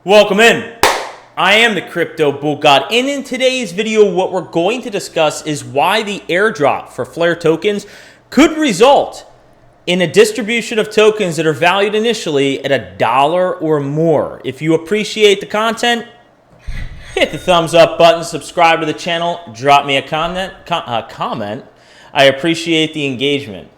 Welcome in. I am the CryptoBullGod, and in today's video, what we're going to discuss is why the airdrop for Flare tokens could result in a distribution of tokens that are valued initially at $1 or more. If you appreciate the content, hit the thumbs up button, subscribe to the channel, drop me a comment. I appreciate the engagement.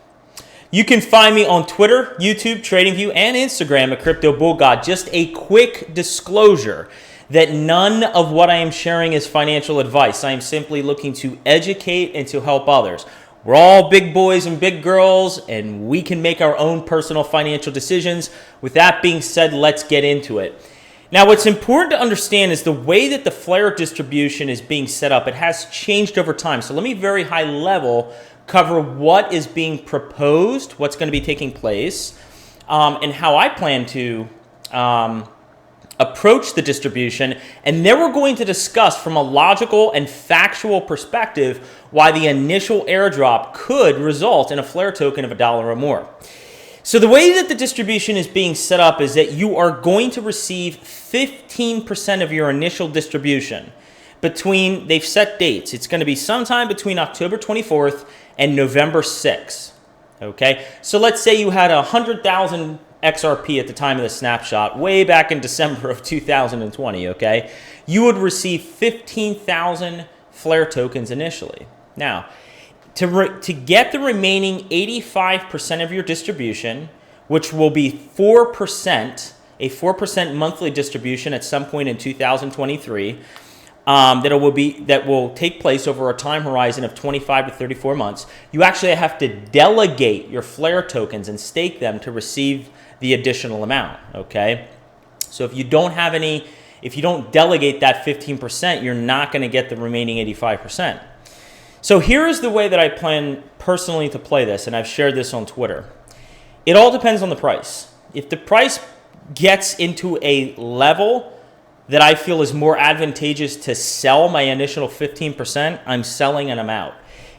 You can find me on Twitter, YouTube, Tradingview, and Instagram at CryptoBullGod. Just a quick disclosure that none of what I am sharing is financial advice. I am simply looking to educate and to help others. We're all big boys and big girls, and we can make our own personal financial decisions. With that being said, let's get into it. Now, what's important to understand is the way that the Flare distribution is being set up. It has changed over time. So let me very high level cover what is being proposed, what's going to be taking place, and how I plan to approach the distribution. And then we're going to discuss from a logical and factual perspective why the initial airdrop could result in a Flare token of $1 or more. So the way that the distribution is being set up is that you are going to receive 15% of your initial distribution they've set dates. It's going to be sometime between October 24th and November 6th. Okay, so let's say you had 100,000 XRP at the time of the snapshot, way back in December of 2020. Okay, you would receive 15,000 Flare tokens initially. Now, to get the remaining 85% of your distribution, which will be 4%, a 4% monthly distribution at some point in 2023. That will take place over a time horizon of 25 to 34 months. You actually have to delegate your Flare tokens and stake them to receive the additional amount, okay? So if you don't delegate that 15%, you're not going to get the remaining 85%. So here is the way that I plan personally to play this, and I've shared this on Twitter. It all depends on the price. If the price gets into a level that I feel is more advantageous to sell my initial 15%, I'm selling and I'm out.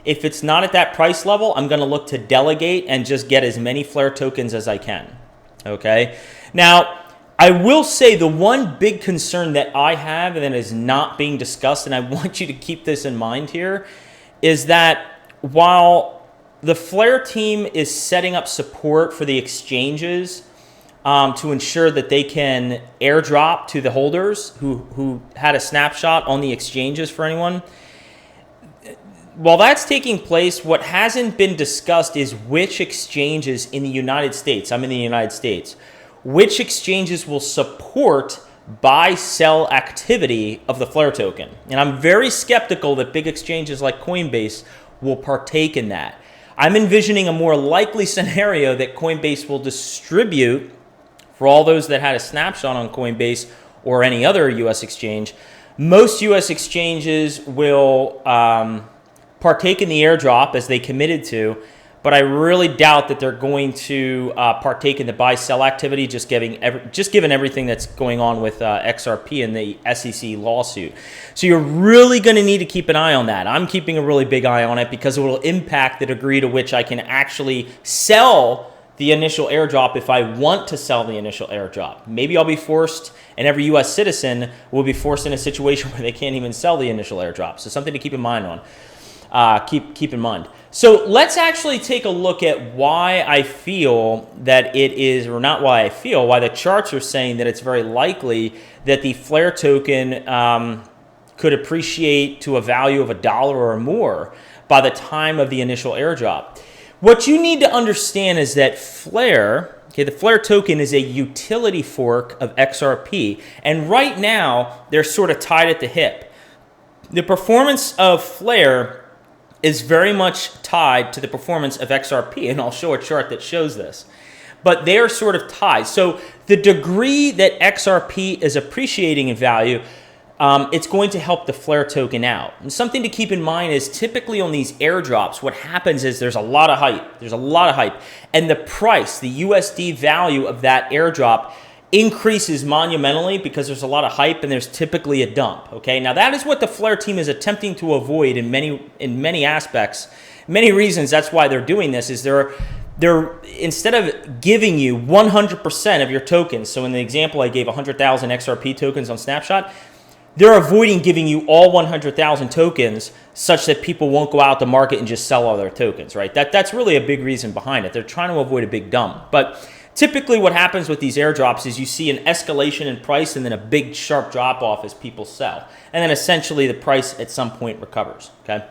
If it's not at that price level, I'm going to look to delegate and just get as many Flare tokens as I can. Okay? Now, I will say the one big concern that I have and that is not being discussed, and I want you to keep this in mind here, is that while the Flare team is setting up support for the exchanges to ensure that they can airdrop to the holders who had a snapshot on the exchanges for anyone. While that's taking place, what hasn't been discussed is which exchanges in the United States, I'm in the United States, which exchanges will support buy-sell activity of the Flare token. And I'm very skeptical that big exchanges like Coinbase will partake in that. I'm envisioning a more likely scenario that Coinbase will distribute for all those that had a snapshot on Coinbase or any other U.S. exchange. Most U.S. exchanges will partake in the airdrop as they committed to, but I really doubt that they're going to partake in the buy-sell activity, just given everything that's going on with XRP and the SEC lawsuit. So you're really going to need to keep an eye on that. I'm keeping a really big eye on it because it will impact the degree to which I can actually sell the initial airdrop if I want to sell the initial airdrop. Maybe I'll be forced, and every U.S. citizen will be forced in a situation where they can't even sell the initial airdrop. So something to keep in mind on. Keep in mind. So let's actually take a look at why I feel that it is, or not why I feel, why the charts are saying that it's very likely that the Flare token could appreciate to a value of $1 or more by the time of the initial airdrop. What you need to understand is that Flare, the Flare token is a utility fork of XRP. And right now, they're sort of tied at the hip. The performance of Flare is very much tied to the performance of XRP. And I'll show a chart that shows this. But they are sort of tied. So the degree that XRP is appreciating in value, it's going to help the Flare token out. And something to keep in mind is typically on these airdrops, what happens is there's a lot of hype. There's a lot of hype. And the price, the USD value of that airdrop increases monumentally because there's a lot of hype and there's typically a dump. Okay, now that is what the Flare team is attempting to avoid in many aspects. Many reasons that's why they're doing this is instead of giving you 100% of your tokens, so in the example I gave 100,000 XRP tokens on Snapshot, they're avoiding giving you all 100,000 tokens such that people won't go out to market and just sell all their tokens, right? That's really a big reason behind it. They're trying to avoid a big dump. But typically what happens with these airdrops is you see an escalation in price and then a big sharp drop off as people sell. And then essentially the price at some point recovers, okay?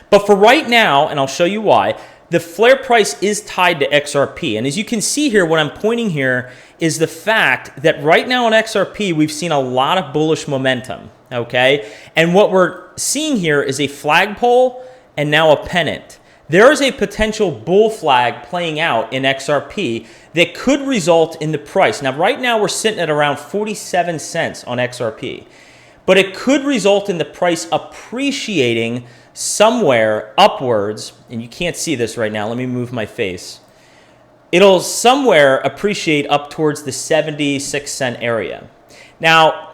But for right now, and I'll show you why, the flare price is tied to XRP. And as you can see here, what I'm pointing here is the fact that right now on XRP, we've seen a lot of bullish momentum, okay? And what we're seeing here is a flagpole and now a pennant. There is a potential bull flag playing out in XRP that could result in the price. Now, right now, we're sitting at around 47 cents on XRP. But it could result in the price appreciating somewhere upwards, and you can't see this right now. Let me move my face. It'll somewhere appreciate up towards the 76 cent area. Now,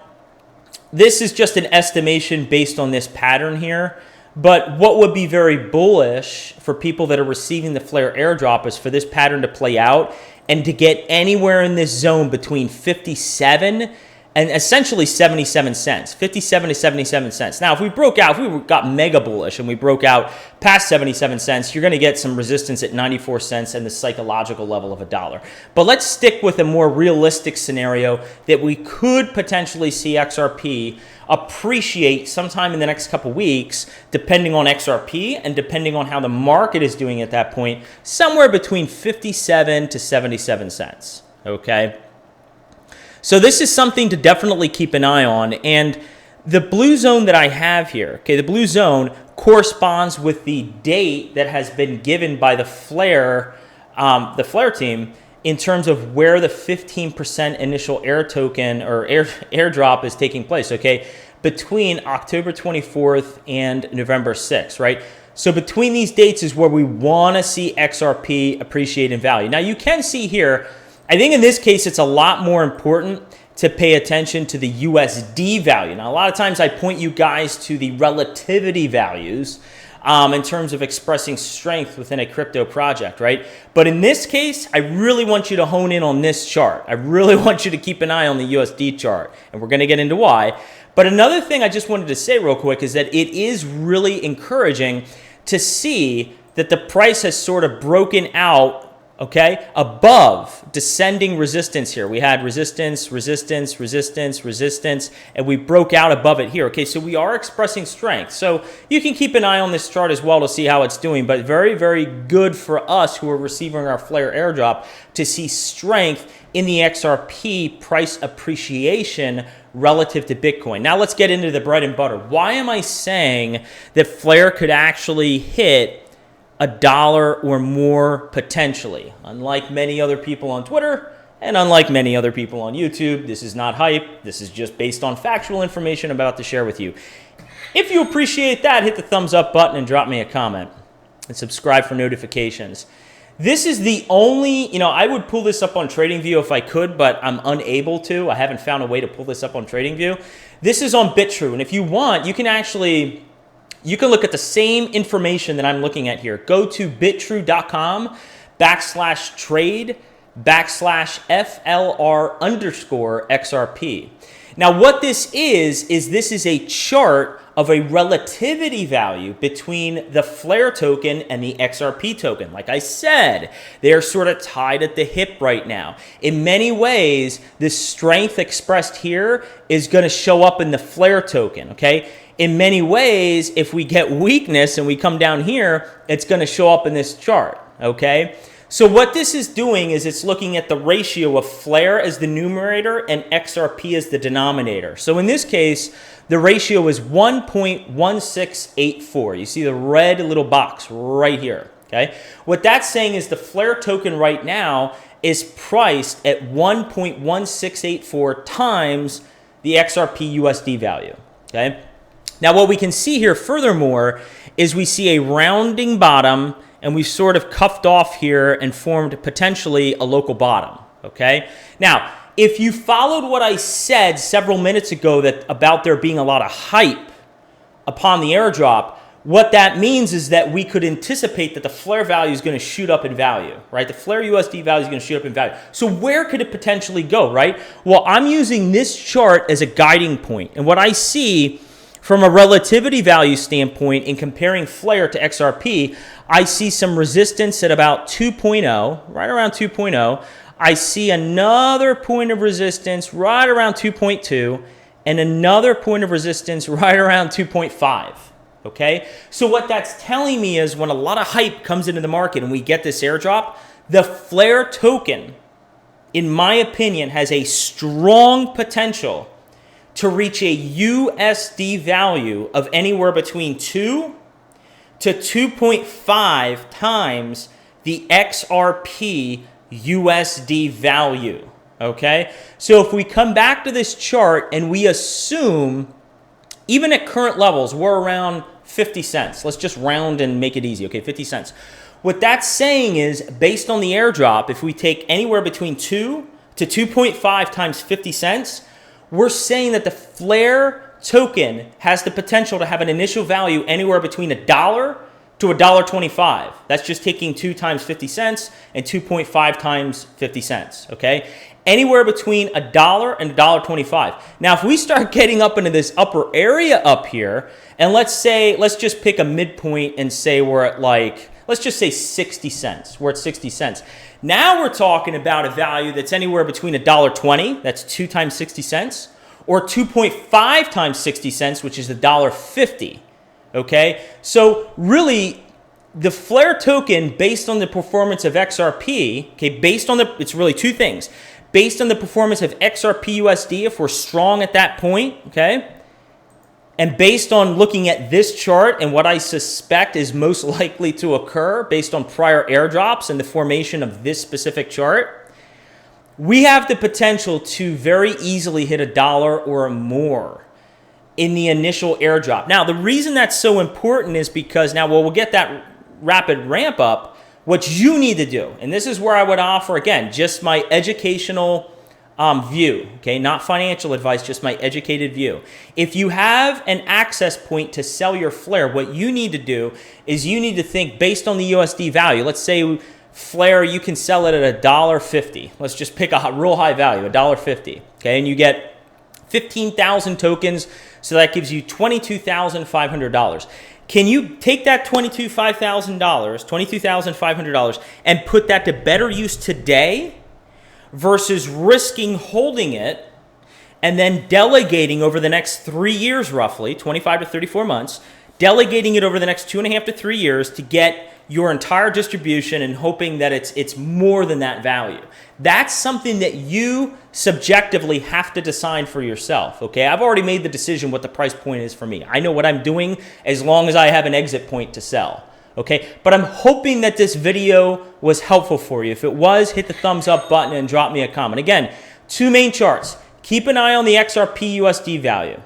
this is just an estimation based on this pattern here, but what would be very bullish for people that are receiving the Flare airdrop is for this pattern to play out and to get anywhere in this zone between 57 and essentially 77 cents, 57 to 77 cents. Now, if we got mega bullish and we broke out past 77 cents, you're going to get some resistance at 94 cents and the psychological level of $1. But let's stick with a more realistic scenario that we could potentially see XRP appreciate sometime in the next couple weeks, depending on XRP and depending on how the market is doing at that point, somewhere between 57 to 77 cents, okay? So this is something to definitely keep an eye on. And the blue zone that I have here, okay, the blue zone corresponds with the date that has been given by the Flare team in terms of where the 15% initial air token or airdrop is taking place, okay, between October 24th and November 6th, right? So between these dates is where we want to see XRP appreciate in value. Now you can see here, I think in this case, it's a lot more important to pay attention to the USD value. Now, a lot of times I point you guys to the relativity values in terms of expressing strength within a crypto project, right? But in this case, I really want you to hone in on this chart. I really want you to keep an eye on the USD chart, and we're going to get into why. But another thing I just wanted to say real quick is that it is really encouraging to see that the price has sort of broken out, okay, above descending resistance here. We had resistance, resistance, resistance, resistance, and we broke out above it here. Okay, so we are expressing strength. So you can keep an eye on this chart as well to see how it's doing, but very, very good for us who are receiving our Flare airdrop to see strength in the XRP price appreciation relative to Bitcoin. Now let's get into the bread and butter. Why am I saying that Flare could actually hit $1 or more potentially? Unlike many other people on Twitter and unlike many other people on YouTube, this is not hype. This is just based on factual information I'm about to share with you. If you appreciate that, hit the thumbs up button and drop me a comment and subscribe for notifications. This is the only, I would pull this up on TradingView if I could, but I'm unable to. I haven't found a way to pull this up on TradingView. This is on BitTrue, and if you want, you can look at the same information that I'm looking at here. Go to bitrue.com/trade/FLR_XRP. Now what this is this is a chart of a relativity value between the Flare token and the XRP token. Like I said, they're sort of tied at the hip right now. In many ways, the strength expressed here is going to show up in the Flare token, okay? In many ways, if we get weakness and we come down here, it's going to show up in this chart, okay? So what this is doing is it's looking at the ratio of Flare as the numerator and XRP as the denominator. So in this case, the ratio is 1.1684. You see the red little box right here, okay? What that's saying is the Flare token right now is priced at 1.1684 times the XRP USD value, okay? Now, what we can see here furthermore is we see a rounding bottom, and we've sort of cuffed off here and formed potentially a local bottom, okay? Now, if you followed what I said several minutes ago about there being a lot of hype upon the airdrop, what that means is that we could anticipate that the flare value is going to shoot up in value, right? The flare USD value is going to shoot up in value. So where could it potentially go, right? Well, I'm using this chart as a guiding point. And what I see from a relativity value standpoint in comparing flare to XRP, I see some resistance at about 2.0, right around 2.0. I see another point of resistance right around 2.2 and another point of resistance right around 2.5. Okay, so what that's telling me is when a lot of hype comes into the market and we get this airdrop, the flare token, in my opinion, has a strong potential to reach a USD value of anywhere between 2 to 2.5 times the XRP USD value. Okay, so if we come back to this chart and we assume even at current levels, we're around 50 cents. Let's just round and make it easy, okay, 50 cents. What that's saying is, based on the airdrop, if we take anywhere between 2 to 2.5 times 50 cents, we're saying that the flare token has the potential to have an initial value anywhere between $1 to $1.25. That's just taking 2 times 50 cents and 2.5 times 50 cents, okay? Anywhere between $1 and $1.25. Now, if we start getting up into this upper area up here, and let's just pick a midpoint and say we're at let's just say 60 cents. We're at 60 cents. Now we're talking about a value that's anywhere between $1.20, that's 2 times 60 cents, or 2.5 times 60 cents, which is $1.50. Okay? So really, the flare token, based on the performance of XRP, okay, it's really two things. Based on the performance of XRP USD, if we're strong at that point, okay, and based on looking at this chart and what I suspect is most likely to occur based on prior airdrops and the formation of this specific chart, we have the potential to very easily hit $1 or more in the initial airdrop. Now, the reason that's so important is because now, we'll get that rapid ramp up. What you need to do, and this is where I would offer, again, just my educational view, okay, not financial advice, just my educated view. If you have an access point to sell your flare, what you need to do is you need to think based on the USD value. Let's say flare, you can sell it at $1.50. Let's just pick a real high value, $1.50, okay, and you get 15,000 tokens, so that gives you $22,500. Can you take that $22,500 and put that to better use today versus risking holding it and then delegating over the next 3 years, roughly 25 to 34 months, delegating it over the next 2.5 to 3 years to get your entire distribution and hoping that it's more than that value? That's something that you subjectively have to decide for yourself, okay? I've already made the decision what the price point is for me. I know what I'm doing as long as I have an exit point to sell, okay? But I'm hoping that this video was helpful for you. If it was, hit the thumbs up button and drop me a comment. Again, two main charts. Keep an eye on the XRP USD value.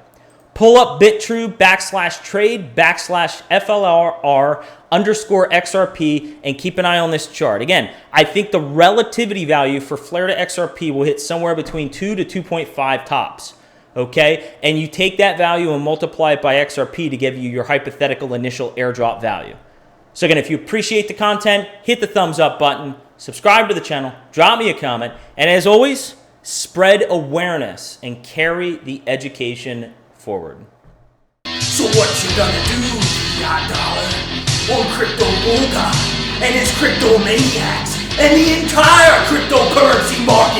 Pull up BitTrue/trade/FLR_XRP and keep an eye on this chart. Again, I think the relativity value for flare to XRP will hit somewhere between 2 to 2.5 tops. Okay? And you take that value and multiply it by XRP to give you your hypothetical initial airdrop value. So again, if you appreciate the content, hit the thumbs up button, subscribe to the channel, drop me a comment, and as always, spread awareness and carry the education forward. So what you gonna do, $dollar on CryptoBullGod and his crypto maniacs and the entire cryptocurrency market?